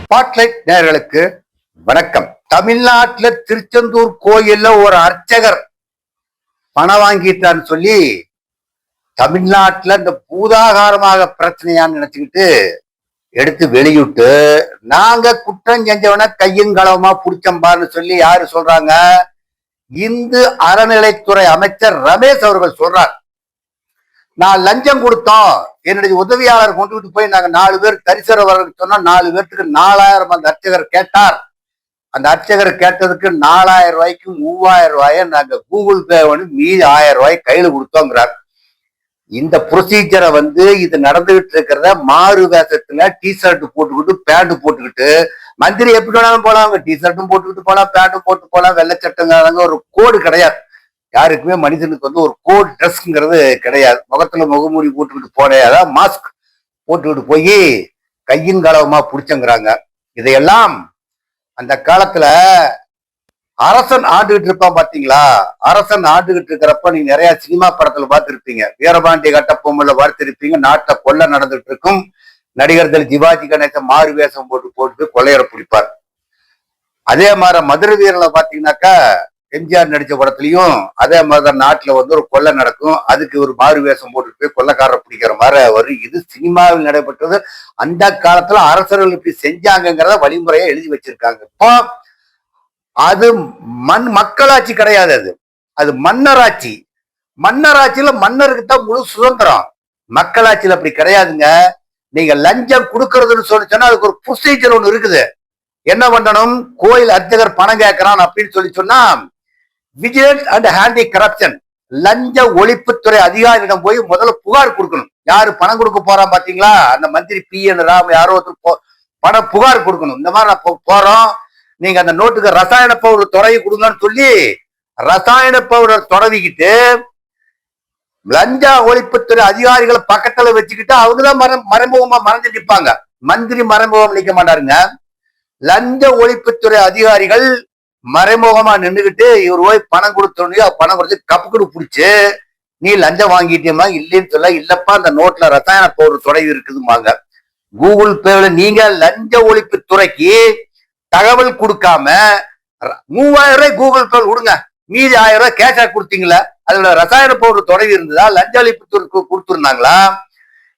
Spotlight நேயர்களுக்கு வணக்கம். தமிழ்நாட்டுல திருச்செந்தூர் கோயில்ல ஒரு அர்ச்சகர் பணம் வாங்கிட்டான்னு சொல்லி தமிழ்நாட்டுல இந்த பூதாகாரமாக பிரச்சனையான்னு நினைச்சுக்கிட்டு எடுத்து வெளியிட்டு நாங்க குற்றம் செஞ்சவன கையங்களவமா புடிச்சம்பான்னு சொல்லி யாரு சொல்றாங்க? இந்து அறநிலைத்துறை அமைச்சர் ரமேஷ் அவர்கள் சொல்றார். நான் லஞ்சம் கொடுத்தோம், என்னுடைய உதவியாளர் கொண்டுகிட்டு போய் நாங்க 4 பேர் தரிசனவர்கள் சொன்னா 4 பேர்த்துக்கு 4000 அந்த அர்ச்சகர் கேட்டார். அந்த அர்ச்சகர் கேட்டதுக்கு 4000 ரூபாய்க்கு 3000 ரூபாய நாங்க கூகுள் பே மீதி 1000 ரூபாய் கையில கொடுத்தோங்கிறார். இந்த ப்ரொசீஜரை இது நடந்துகிட்டு இருக்கிறத மாறு வேஷத்துல டிஷர்ட் போட்டுக்கிட்டு பேண்ட் போட்டுக்கிட்டு மந்திரி எப்படி வேணாலும் போலாம், டிஷர்ட்டும் போட்டுக்கிட்டு போலாம், பேண்ட்டும் போட்டு போலாம், வெள்ளை சட்டங்காரங்க ஒரு கோடு கிடையாது. யாருக்குமே மனிதனுக்கு ஒரு கோட் ட்ரெஸ்ங்கிறது கிடையாது. முகத்துல முகமூடி போட்டுக்கிட்டு போனே, அதாவது மாஸ்க் போட்டுக்கிட்டு போய் கையும் களவுமா பிடிச்சங்கிறாங்க. இதையெல்லாம் அந்த காலத்துல அரசன் ஆண்டுகிட்டு இருப்பான் பாத்தீங்களா? அரசன் ஆண்டுகிட்டு இருக்கிறப்ப நீங்க நிறைய சினிமா படத்துல பார்த்திருப்பீங்க. வீரபாண்டிய கட்டபொம்மன்ல பார்த்திருப்பீங்க. நாட்டை கொள்ளை நடந்துட்டு இருக்கும். நடிகர்கள் சிவாஜி கணேசன் மாறு வேஷம் போட்டு கொள்ளையரை பிடிப்பார். அதே மாதிரி மதுரை வீரர்ல பாத்தீங்கன்னாக்கா எம்ஜிஆர் நடிச்ச படத்துலயும் அதே மாதிரிதான் நாட்டுல ஒரு கொள்ளை நடக்கும். அதுக்கு ஒரு மாறு வேஷம் போட்டுட்டு போய் கொள்ளைக்காரரை பிடிக்கிற மாதிரி வரும். இது சினிமாவில் நடைபெற்றது. அந்த காலத்துல அரசர்கள் இப்படி செஞ்சாங்கிறத வழிமுறையை எழுதி வச்சிருக்காங்க. இப்போ அது மக்களாட்சி கிடையாது, அது மன்னராட்சி. மன்னராட்சியில மன்னருக்கு தான் முழு சுதந்திரம். மக்களாட்சியில அப்படி கிடையாதுங்க. நீங்க லஞ்சம் கொடுக்கறதுன்னு சொன்னா அதுக்கு ஒரு ப்ரொசீஜர் ஒண்ணு இருக்குது. என்ன பண்ணணும்? கோயில் அர்ச்சகர் பணம் கேட்கிறான் அப்படின்னு சொன்னா விஜிலன்ஸ் அண்ட் ஆன்டி கரப்ஷன் லஞ்ச ஒழிப்புத்துறை அதிகாரியிடம் போய் முதல்ல புகார் கொடுக்கணும். யாரு பணம் கொடுக்க போறான் பாத்தீங்களா? அந்த மந்திரி PN ராம் யாரோ ஒருத்தர் பணம் புகார் கொடுக்கணும். இந்த மாதிரி நான் போறோம், நீங்க அந்த நோட்டுக்கு ரசாயன பவுடர் தொடவி கொடுங்கன்னு சொல்லி ரசாயன பவுடர் தொடவிக்கிட்டு லஞ்ச ஒழிப்புத்துறை அதிகாரிகளை பக்கத்துல வச்சுக்கிட்டு அவங்கதான் மறைமுகமா மறைஞ்சு நிற்பாங்க. மந்திரி மறைமுகம் நிற்க மாட்டாருங்க. லஞ்ச ஒழிப்புத்துறை அதிகாரிகள் மறைமுகமா நின்றுகிட்டு இவர் போய் பணம் கொடுத்தோடனே பணம் கொடுத்து கப்புக்குடு பிடிச்சு நீ லஞ்சம் வாங்கிட்டியமா இல்லைன்னு சொல்ல, இல்லப்பா அந்த நோட்ல ரசாயன பவுடர் தொடங்கி இருக்குதுமாங்க. கூகுள் பேல நீங்க லஞ்ச ஒழிப்பு துறைக்கு தகவல் கொடுக்காம 3000 ரூபாய் கூகுள் பே கொடுங்க, மீதி 1000 ரூபாய் கேஷா கொடுத்தீங்களா? அதுல ரசாயன பவுடர் தொடங்கி இருந்ததா? லஞ்ச ஒழிப்பு துறைக்கு கொடுத்துருந்தாங்களா?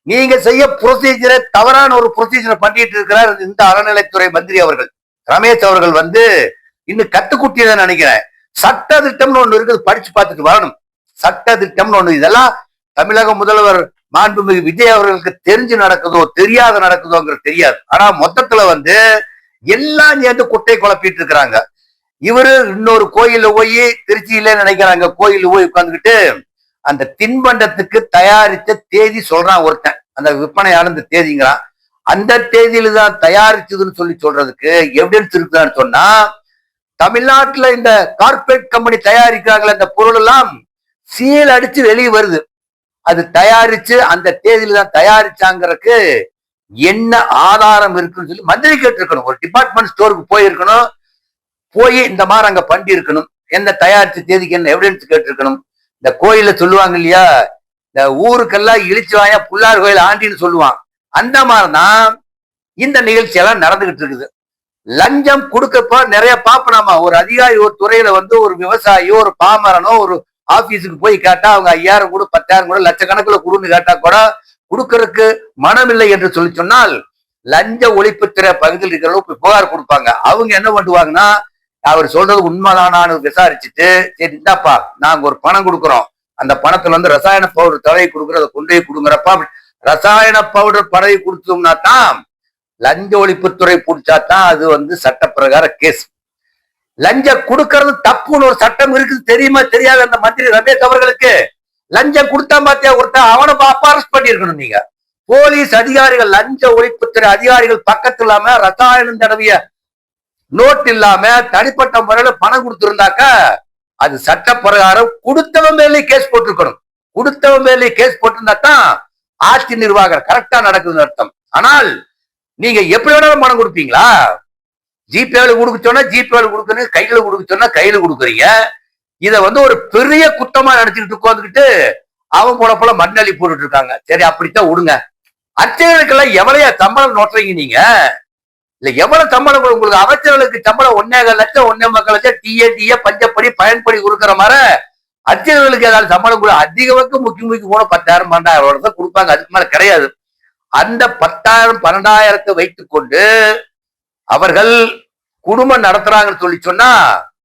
நீங்க செய்ய ப்ரொசீஜரை தவறான ஒரு ப்ரொசீஜரை பண்ணிட்டு இருக்கிறார் இந்த அறநிலைத்துறை மந்திரி அவர்கள். ரமேஷ் அவர்கள் இன்னும் கத்துக்குட்டியதான் நினைக்கிறேன். சட்ட திட்டம்னு ஒண்ணு இருக்குது, படிச்சு பார்த்துட்டு வரணும். சட்ட திட்டம்னு ஒண்ணு. இதெல்லாம் தமிழக முதல்வர் மாண்புமிகு விஜய் அவர்களுக்கு தெரிஞ்சு நடக்குதோ தெரியாத நடக்குதோங்கிறது தெரியாது. ஆனா மொத்தத்துல எல்லாம் சேர்ந்து குட்டை குழப்பிட்டு இருக்கிறாங்க. இவரு இன்னொரு கோயில்ல போய் திருச்சியில நினைக்கிறாங்க, கோயில்ல போய் உட்கார்ந்துக்கிட்டு அந்த தின்பண்டத்துக்கு தயாரித்த தேதி சொல்றான் ஒருத்தன். அந்த விற்பனையான இந்த தேதிங்கிறான். அந்த தேதியில தான் தயாரிச்சதுன்னு சொல்லி சொல்றதுக்கு எவிடன்ஸ் இருக்குதான்னு சொன்னா, தமிழ்நாட்டுல இந்த கார்பரேட் கம்பெனி தயாரிக்கிறாங்களே அந்த பொருள் எல்லாம் சீல் அடிச்சு வெளியே வருது. அது தயாரிச்சு அந்த தேதியில தான் தயாரிச்சாங்கிறதுக்கு என்ன ஆதாரம் இருக்குன்னு சொல்லி மந்திரி கேட்டு இருக்கணும். ஒரு டிபார்ட்மெண்ட் ஸ்டோருக்கு போயிருக்கணும், போய் இந்த மாதிரி அங்க பண்ணி இருக்கணும். என்ன தயாரிச்ச தேதிக்கு என்ன எவிடன்ஸ் கேட்டிருக்கணும். இந்த கோயில சொல்லுவாங்க இல்லையா, இந்த ஊருக்கெல்லாம் இழிச்சு வாயா புள்ளார் கோயில் ஆண்டின்னு சொல்லுவான். அந்த மாதிரிதான் இந்த நிகழ்ச்சி எல்லாம் நடந்துகிட்டு இருக்குது. லஞ்சம் கொடுக்கப்ப நிறைய பாப்பனாமா. ஒரு அதிகாரி ஒரு துறையில ஒரு விவசாயியோ ஒரு பாமரனோ ஒரு ஆபீஸுக்கு போய் கேட்டா அவங்க 5000 கூட 10,000 கூட லட்சக்கணக்கில் கொடுன்னு கேட்டா கூட கொடுக்கறதுக்கு மனம் இல்லை என்று சொல்லி சொன்னால் லஞ்ச ஒழிப்புத்துறை பகுதியில் இருக்கிறவங்க புகார் கொடுப்பாங்க. அவங்க என்ன பண்ணுவாங்கன்னா, அவர் சொல்றது உண்மைதானான்னு விசாரிச்சுட்டு, சரி இந்தாப்பா நாங்க ஒரு பணம் கொடுக்குறோம், அந்த பணத்துல ரசாயன பவுடர் தடவை கொடுக்குறத கொண்டு போய் கொடுங்குறப்பா. ரசாயன பவுடர் பதவி கொடுத்தோம்னா தான் லஞ்ச ஒழிப்புத்துறை பிடிச்சாதான் அது சட்ட பிரகார கேஸ். லஞ்சம் கொடுக்கறது தப்புன்னு ஒரு சட்டம் இருக்குது, தெரியுமா தெரியாது அந்த மந்திரி ரமேஷ் அவர்களுக்கு? லஞ்சம் கொடுத்தா பாத்தியா ஒருத்தன், அவனை அரெஸ்ட் பண்ணிருக்கணும். நீங்க போலீஸ் அதிகாரிகள் லஞ்ச ஒழிப்புத்துறை அதிகாரிகள் பக்கத்து இல்லாம ரசாயனம் தடவிய நோட் இல்லாம தனிப்பட்ட முறையில பணம் கொடுத்திருந்தாக்க அது சட்ட பிரகாரம் கொடுத்தவன் மேலே கேஸ் போட்டிருக்கணும். கொடுத்தவன் மேலே கேஸ் போட்டிருந்தா தான் ஆட்சி நிர்வாகம் கரெக்டா நடக்குதுன்னு அர்த்தம். ஆனால் நீங்க எப்படி வேணாலும் பணம் கொடுப்பீங்களா? ஜிபேல கொடுக்க சொன்னா ஜிபேல கொடுக்கணும், கையில கொடுக்க சொன்னா கையில கொடுக்குறீங்க. இத ஒரு பெரிய குத்தமா நினைச்சுக்கிட்டு உட்காந்துக்கிட்டு அவன் போல மண்ணள்ளி போட்டுட்டு இருக்காங்க. சரி அப்படித்தான் விடுங்க. அர்ச்சகர்களுக்கெல்லாம் எவ்வளையா சம்பளம் நோட்டுறீங்க நீங்க? இல்ல எவ்வளவு சம்பளம் உங்களுக்கு அமைச்சர்களுக்கு சம்பளம் 1,50,000 1,50,000 டிஏ பஞ்சப்படி பயன்படி கொடுக்குற மாதிரி அர்ச்சகர்களுக்கு ஏதாவது சம்பளம் கூட அதிகபட்சம் முக்கி போன 10,000 12,000 தான் கொடுப்பாங்க. அதுக்கு மேல கிடையாது. அந்த 10,000 12,000 வைத்துக் கொண்டு அவர்கள் குடும்பம் நடத்துறாங்கன்னு சொல்லி சொன்னா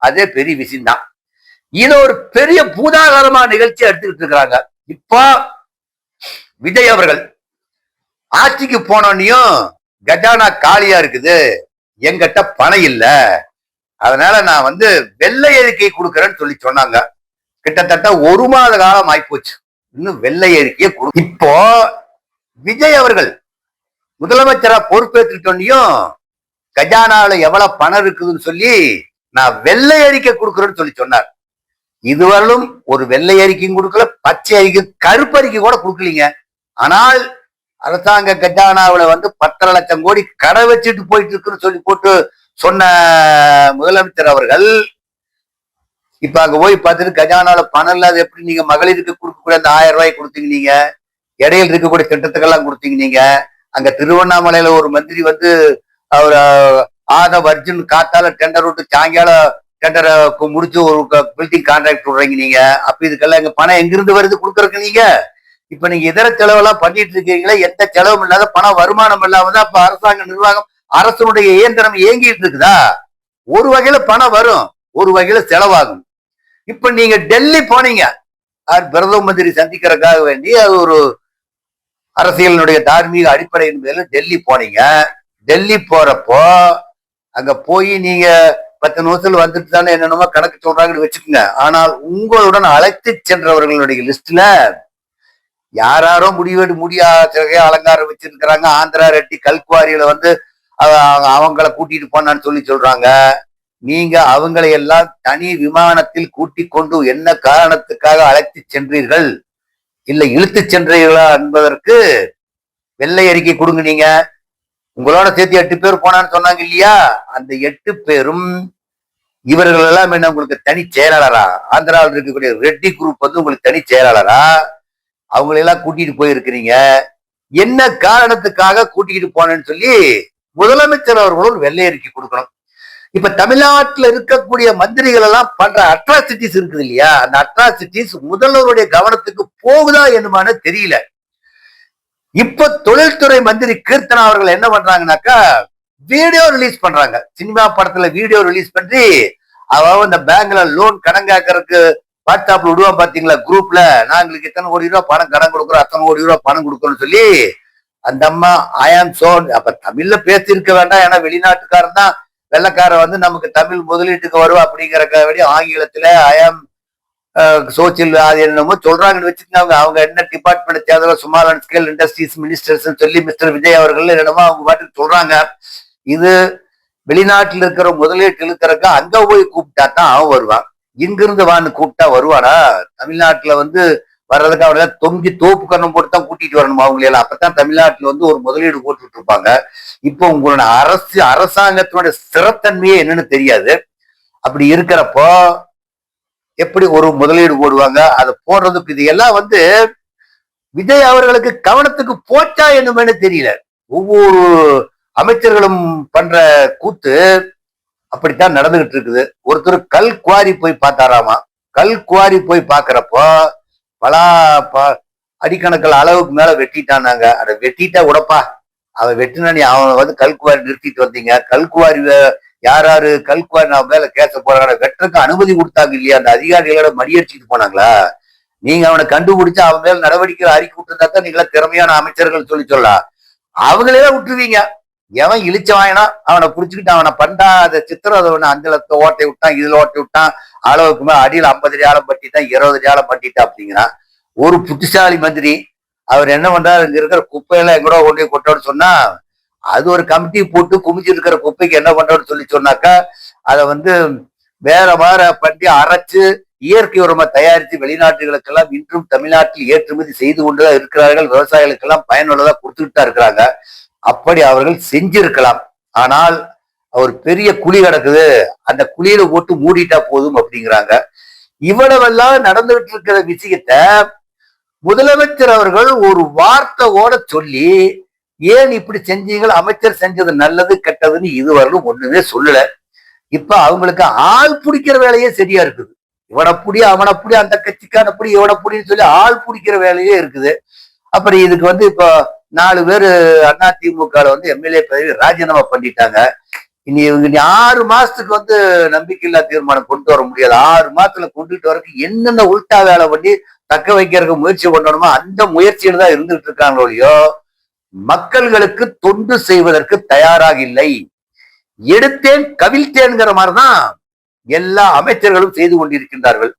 அதே பெரிய விஷயம் தான். இதை ஒரு பெரிய பூதாகரமான நிகழ்ச்சி எடுத்துக்கிட்டு இருக்கிறாங்க. இப்போ விஜய் அவர்கள் ஆட்சிக்கு போனோன்னையும் கஜானா காலியா இருக்குது, எங்கிட்ட பணம் இல்ல, அதனால நான் வெள்ளை அறிக்கை கொடுக்கறேன்னு சொல்லி சொன்னாங்க. கிட்டத்தட்ட 1 மாத காலம் ஆயிப்போச்சு, இன்னும் வெள்ளை அறிக்கையை இப்போ விஜய் அவர்கள் முதலமைச்சரா பொறுப்பேற்றுட்டோன்னையும் கஜானால எவ்வளவு பணம் இருக்குதுன்னு சொல்லி நான் வெள்ளை அறிக்கை கொடுக்கறேன்னு சொல்லி சொன்னார். இதுவரையிலும் ஒரு வெள்ளை அறிக்கையும் கொடுக்கல, பச்சை அறிக்கை கருப்பு அறிக்கை கூட கொடுக்கலீங்க. ஆனால் அரசாங்க கஜானாவில் 10 லட்சம் கோடி கடை வச்சுட்டு போயிட்டு இருக்குன்னு சொல்லி போட்டு சொன்ன முதலமைச்சர் அவர்கள் இப்ப அங்க போய் பார்த்துட்டு கஜானால பணம் இல்லாத எப்படி நீங்க மகளிருக்கு கொடுக்கக்கூடிய அந்த 1000 ரூபாய் கொடுத்தீங்க, நீங்க இடையில் இருக்கக்கூடிய திட்டத்துக்கெல்லாம் கொடுத்தீங்க. நீங்க அங்க திருவண்ணாமலையில ஒரு மந்திரி அவர் அர்ஜுன் காத்தால டெண்டர் விட்டு சாயங்காலம் டெண்டரை முடிச்சு ஒரு பில்டிங் கான்ட்ராக்ட் விடுறீங்க நீங்க. அப்ப இதுக்கெல்லாம் எங்க பணம் எங்கிருந்து வருது கொடுக்கறதுக்கு? நீங்க இப்ப நீங்க இதர செலவெல்லாம் பண்ணிட்டு இருக்கீங்களா? எந்த செலவும் இல்லாத பணம் வருமானம் இல்லாம தான் அப்ப அரசாங்க நிர்வாகம் அரசனுடைய இயந்திரம் இயங்கிட்டு இருக்குதா? ஒரு வகையில பணம் வரும், ஒரு வகையில செலவாகும். இப்ப நீங்க டெல்லி போனீங்க, பிரதம மந்திரி சந்திக்கிறதுக்காக வேண்டி, அது ஒரு அரசியலினுடைய தார்மீக அடிப்படையின் பேர்ல டெல்லி போனீங்க. டெல்லி போறப்போ அங்க போய் நீங்க 10 நிமிஷத்துல வந்துட்டு தானே என்னென்னமோ கணக்கு சொல்றாங்கன்னு வச்சுக்கோங்க. ஆனால் உங்களுடன் அழைத்து சென்றவர்களுடைய லிஸ்ட்ல யாரோ முடியாத அலங்காரம் வச்சிருக்கிறாங்க. ஆந்திரா ரெட்டி கல்குவாரியில அவங்கள கூட்டிட்டு போனான்னு சொல்லி சொல்றாங்க. நீங்க அவங்களை எல்லாம் தனி விமானத்தில் கூட்டிக் கொண்டு என்ன காரணத்துக்காக அழைத்து சென்றீர்கள், இல்லை இழுத்து சென்றீர்களா என்பதற்கு வெள்ளை அறிக்கை கொடுங்க. நீங்க உங்களோட சேர்த்து 8 பேர் போனான்னு சொன்னாங்க இல்லையா? அந்த 8 பேரும் இவர்கள் எல்லாம் என்ன உங்களுக்கு தனி செயலாளரா? ஆந்திராவில் இருக்கக்கூடிய ரெட்டி குரூப் உங்களுக்கு தனி செயலாளரா? அவங்களெல்லாம் கூட்டிட்டு போயிருக்கிறீங்க, என்ன காரணத்துக்காக கூட்டிகிட்டு போனேன்னு சொல்லி முதலமைச்சர் அவர்களும் வெள்ளை அறிக்கை கொடுக்கணும். இப்ப தமிழ்நாட்டில் இருக்கக்கூடிய மந்திரிகள் எல்லாம் பண்ற அட்ராசிட்டிஸ் இருக்குது இல்லையா? அந்த அட்ராசிட்டிஸ் முதல்வருடைய கவனத்துக்கு போகுதா என்னமான்னு தெரியல. இப்ப தொழில்துறை மந்திரி கீர்த்தனா அவர்கள் என்ன பண்றாங்கன்னாக்கா வீடியோ ரிலீஸ் பண்றாங்க. சினிமா படத்துல வீடியோ ரிலீஸ் பண்ணி இந்த பேங்க்ல லோன் கடன் கேட்கறதுக்கு வாட்ஸ்அப்ல விடுவோம் பாத்தீங்களா குரூப்ல, நாங்களுக்கு இத்தனை கோடி ரூபாய் பணம் கடன் கொடுக்குறோம், அத்தனை கோடி ரூபாய் பணம் கொடுக்கணும்னு சொல்லி அந்த அம்மா ஐ ஆம் சோ. அப்ப தமிழ்ல பேசியிருக்க வேண்டாம், ஏன்னா வெளிநாட்டுக்காரன் தான் வெள்ளக்காரன் நமக்கு தமிழ் முதலீட்டுக்கு வருவா அப்படிங்கிற வேண்டிய ஆங்கிலத்துல ஐ ஆம் சோசியல் அது என்னமோ சொல்றாங்கன்னு வச்சுக்கோங்க. அவங்க என்ன டிபார்ட்மெண்ட் தேர்தல small and scale industries ministers சொல்லி மிஸ்டர் விஜய் அவர்கள் என்னமோ அவங்க பாட்டுக்கு சொல்றாங்க. இது வெளிநாட்டில் இருக்கிற முதலீட்டு இருக்கிறக்க அங்க போய் கூப்பிட்டா தான் அவன் வருவான். இங்கிருந்து வான்னு கூப்பிட்டா வருவானா? தமிழ்நாட்டுல வர்றதுக்கு அவரை தொங்கி தோப்பு கண்ணம் போட்டு தான் கூட்டிட்டு வரணும் அவங்களெல்லாம். அப்பதான் தமிழ்நாட்டுல ஒரு முதலீடு போட்டுட்டு இருப்பாங்க. இப்போ உங்களோட அரசாங்கத்தினுடைய ஸ்திரத்தன்மையே என்னன்னு தெரியாது. அப்படி இருக்கிறப்போ எப்படி ஒரு முதலீடு போடுவாங்க? அதை போடுறதுக்கு இது எல்லாம் விஜய் அவர்களுக்கு கவனத்துக்கு போச்சா என்னன்னு தெரியல. ஒவ்வொரு அமைச்சர்களும் பண்ற கூத்து அப்படித்தான் நடந்துகிட்டு இருக்குது. ஒருத்தர் கல் குவாரி போய் பார்த்தாராமா. கல் குவாரி போய் பாக்குறப்போ அடிக்கணக்கில் அளவுக்கு மேல வெட்டிட்டானாங்க. அதை வெட்டிட்டா உடப்பா, அவன் வெட்டினா நீ அவன் கல்குவாரி நிறுத்திட்டு வந்தீங்க. கல்குவாரி யாரு கல்குவாரி நான் மேல கேச போறாங்க, வெட்டுறதுக்கு அனுமதி கொடுத்தாங்க இல்லையா? அந்த அதிகாரிகளோட மடியடிச்சுட்டு போனாங்களா? நீங்க அவனை கண்டுபிடிச்சு அவன் மேல நடவடிக்கை அறிக்கை விட்டுருந்தா தான் நீங்களா திறமையான அமைச்சர்கள் சொல்லலாம். அவங்களே விட்டுருவீங்க. எவன் இழிச்ச வாங்கினா அவனை புடிச்சுக்கிட்டு அவனை பண்டா அதை சித்திரம் அந்த ஓட்டை விட்டான், இதுல ஓட்டை விட்டான், அளவுக்கு மேல அடியில் 50 அடி ஆழம் பட்டிட்டான், 20 அடி ஆழம் பட்டிட்டா அப்படிங்கிறான். ஒரு புத்திசாலி மந்திரி அவர் என்ன பண்றாரு, இங்க இருக்கிற குப்பையெல்லாம் எங்கூட கொண்டு கொட்டோன்னு சொன்னா அது ஒரு கமிட்டி போட்டு குமிச்சு இருக்கிற குப்பைக்கு என்ன பண்றோம்னு சொல்லி சொன்னாக்கா அதை வேற பண்ணி அரைச்சு இயற்கை உரமா தயாரித்து வெளிநாட்டுகளுக்கெல்லாம் இன்றும் தமிழ்நாட்டில் ஏற்றுமதி செய்து கொண்டுதான் இருக்கிறார்கள். விவசாயிகளுக்கெல்லாம் பயனுள்ளதா கொடுத்துட்டு தான் இருக்கிறாங்க. அப்படி அவர்கள் செஞ்சிருக்கலாம். ஆனால் அவர் பெரிய குழி கிடக்குது, அந்த குழியில போட்டு மூடிட்டா போதும் அப்படிங்கிறாங்க. இவ்வளவெல்லாம் நடந்துகிட்டு இருக்கிற விஷயத்த முதலமைச்சர் அவர்கள் ஒரு வார்த்தையோட சொல்லி ஏன் இப்படி செஞ்சீங்க, அமைச்சர் செஞ்சது நல்லது கெட்டதுன்னு இதுவரையிலும் ஒண்ணுமே சொல்லல. இப்ப அவங்களுக்கு ஆள் பிடிக்கிற வேலையே சரியா இருக்குது. இவனப்புடி அவனப்புடி, அந்த கட்சிக்கானப்படி இவனப்புடின்னு சொல்லி ஆள் பிடிக்கிற வேலையே இருக்குது. அப்புறம் இதுக்கு இப்ப 4 பேரு அதிமுக எம்எல்ஏ பதவி ராஜினாமா பண்ணிட்டாங்க. இனி இவங்க 6 மாசத்துக்கு நம்பிக்கையில்லா தீர்மானம் கொண்டு வர முடியாது. 6 மாசத்துல கொண்டுட்டு வரக்கு என்னென்ன உள்டா வேலை பண்ணி தக்க வைக்கிறதுக்கு முயற்சி பண்ணணுமோ அந்த முயற்சியில தான் இருந்துட்டு இருக்காங்களோ, மக்கள்களுக்கு தொண்டு செய்வதற்கு தயாராக இல்லை. எடுத்தேன் கவிழ்த்தேன்கிற மாதிரிதான் எல்லா அமைச்சர்களும் செய்து கொண்டிருக்கின்றார்கள்.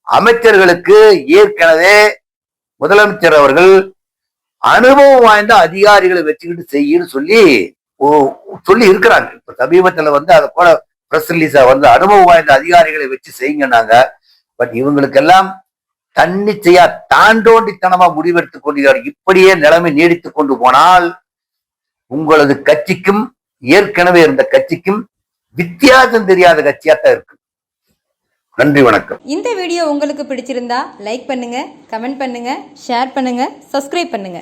அமைச்சர்களுக்கு ஏற்கனவே முதலமைச்சர் அவர்கள் அனுபவம் வாய்ந்த அதிகாரிகளை வச்சுக்கிட்டு செய்யன்னு சொல்லி இருக்கிறாங்க. இப்ப சமீபத்துல அதை போல பிரஸ் ரிலீஸா அனுபவம் வாய்ந்த அதிகாரிகளை வச்சு செய்யுங்கன்னாங்க. பட் இவங்களுக்கெல்லாம் தன்னிச்சையா தாண்டோண்டித்தனமா முடிவெடுத்துக் கொண்டிருக்கிறார். இப்படியே நிலைமை நீடித்துக் கொண்டு போனால் உங்களது கட்சிக்கும் ஏற்கனவே இருந்த கட்சிக்கும் வித்தியாசம் தெரியாத கட்சியாத்தான் இருக்கு. நன்றி, வணக்கம். இந்த வீடியோ உங்களுக்கு பிடிச்சிருந்தா லைக் பண்ணுங்க, கமெண்ட் பண்ணுங்க, ஷேர் பண்ணுங்க, சப்ஸ்கிரைப் பண்ணுங்க.